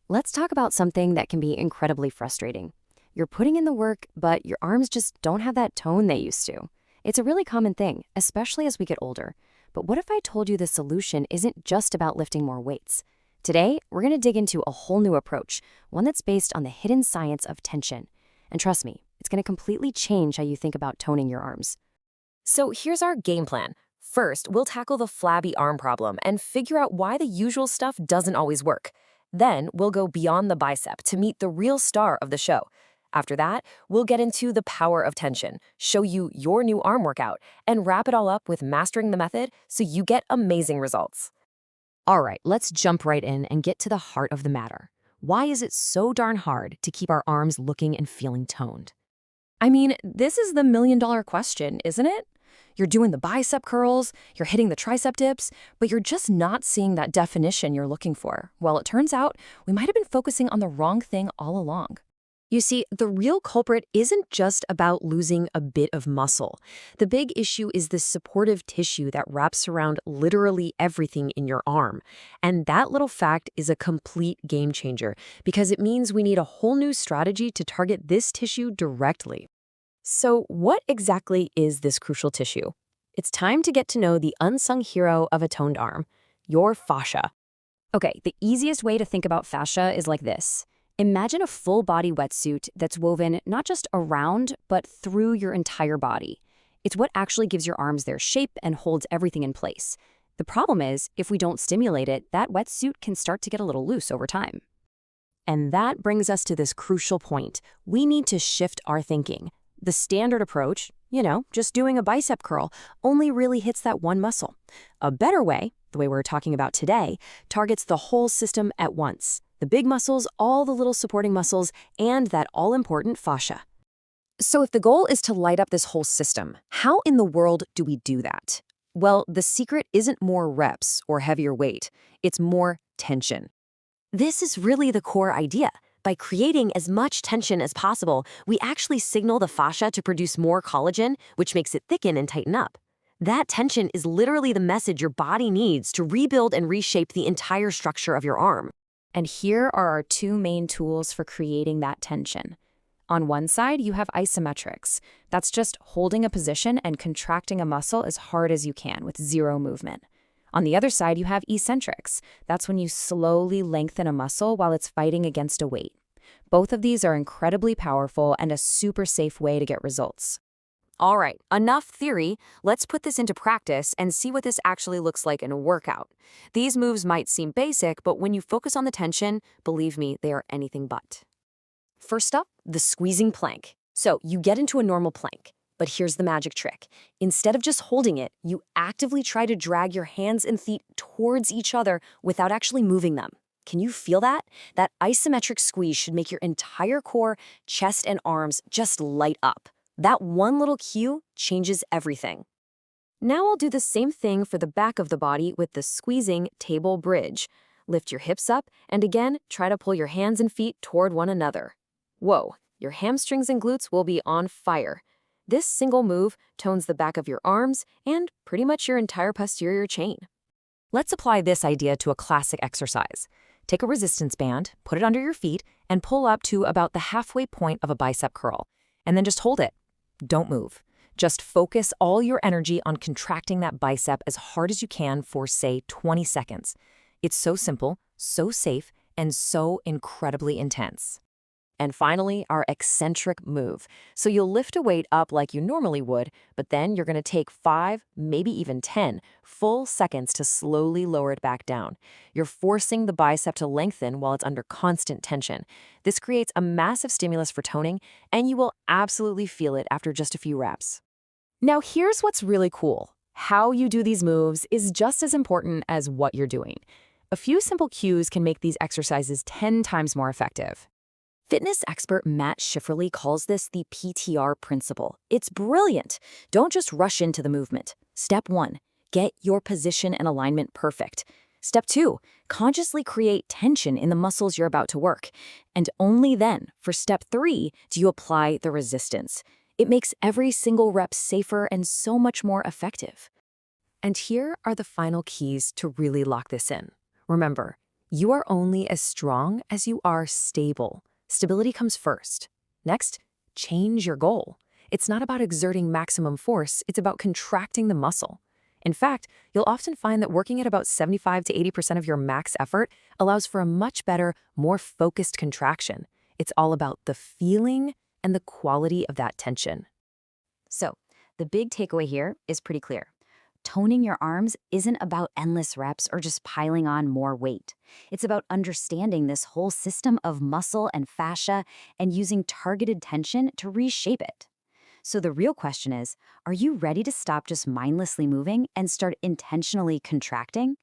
Let's talk about something that can be incredibly frustrating. You're putting in the work, but your arms just don't have that tone they used to. It's a really common thing, especially as we get older. But what if I told you the solution isn't just about lifting more weights? Today, we're going to dig into a whole new approach, one that's based on the hidden science of tension. And trust me, it's going to completely change how you think about toning your arms. So here's our game plan. First, we'll tackle the flabby arm problem and figure out why the usual stuff doesn't always work. Then, we'll go beyond the bicep to meet the real star of the show. After that, we'll get into the power of tension, show you your new arm workout, and wrap it all up with mastering the method so you get amazing results. All right, let's jump right in and get to the heart of the matter. Why is it so darn hard to keep our arms looking and feeling toned? I mean, this is the million-dollar question, isn't it? You're doing the bicep curls, you're hitting the tricep dips, but you're just not seeing that definition you're looking for. Well, it turns out we might have been focusing on the wrong thing all along. You see, the real culprit isn't just about losing a bit of muscle. The big issue is the supportive tissue that wraps around literally everything in your arm. And that little fact is a complete game changer because it means we need a whole new strategy to target this tissue directly. So what exactly is this crucial tissue? It's time to get to know the unsung hero of a toned arm, your fascia. Okay, the easiest way to think about fascia is like this. Imagine a full-body wetsuit that's woven not just around, but through your entire body. It's what actually gives your arms their shape and holds everything in place. The problem is, if we don't stimulate it, that wetsuit can start to get a little loose over time. And that brings us to this crucial point. We need to shift our thinking. The standard approach, just doing a bicep curl, only really hits that one muscle. A better way, the way we're talking about today, targets the whole system at once. The big muscles, all the little supporting muscles, and that all-important fascia. So if the goal is to light up this whole system, how in the world do we do that? Well, the secret isn't more reps or heavier weight. It's more tension. This is really the core idea. By creating as much tension as possible, we actually signal the fascia to produce more collagen, which makes it thicken and tighten up. That tension is literally the message your body needs to rebuild and reshape the entire structure of your arm. And here are our two main tools for creating that tension. On one side, you have isometrics. That's just holding a position and contracting a muscle as hard as you can with zero movement. On the other side, you have eccentrics. That's when you slowly lengthen a muscle while it's fighting against a weight. Both of these are incredibly powerful and a super safe way to get results. All right, enough theory. Let's put this into practice and see what this actually looks like in a workout. These moves might seem basic, but when you focus on the tension, believe me, they are anything but. First up, the squeezing plank. So you get into a normal plank. But here's the magic trick. Instead of just holding it, you actively try to drag your hands and feet towards each other without actually moving them. Can you feel that? That isometric squeeze should make your entire core, chest, and arms just light up. That one little cue changes everything. Now I'll do the same thing for the back of the body with the squeezing table bridge. Lift your hips up, and again, try to pull your hands and feet toward one another. Whoa, your hamstrings and glutes will be on fire. This single move tones the back of your arms and pretty much your entire posterior chain. Let's apply this idea to a classic exercise. Take a resistance band, put it under your feet, and pull up to about the halfway point of a bicep curl. And then just hold it. Don't move. Just focus all your energy on contracting that bicep as hard as you can for, say, 20 seconds. It's so simple, so safe, and so incredibly intense. And finally, our eccentric move. So you'll lift a weight up like you normally would, but then you're going to take 5, maybe even 10 full seconds to slowly lower it back down. You're forcing the bicep to lengthen while it's under constant tension. This creates a massive stimulus for toning, and you will absolutely feel it after just a few reps. Now here's what's really cool. How you do these moves is just as important as what you're doing. A few simple cues can make these exercises 10 times more effective. Fitness expert Matt Schifferly calls this the PTR principle. It's brilliant. Don't just rush into the movement. Step 1, get your position and alignment perfect. Step 2, consciously create tension in the muscles you're about to work. And only then, for step 3, do you apply the resistance. It makes every single rep safer and so much more effective. And here are the final keys to really lock this in. Remember, You are only as strong as you are stable. Stability comes first. Next, change your goal. It's not about exerting maximum force, it's about contracting the muscle. In fact, you'll often find that working at about 75 to 80% of your max effort allows for a much better, more focused contraction. It's all about the feeling and the quality of that tension. So, the big takeaway here is pretty clear. Toning your arms isn't about endless reps or just piling on more weight. It's about understanding this whole system of muscle and fascia and using targeted tension to reshape it. So the real question is, are you ready to stop just mindlessly moving and start intentionally contracting?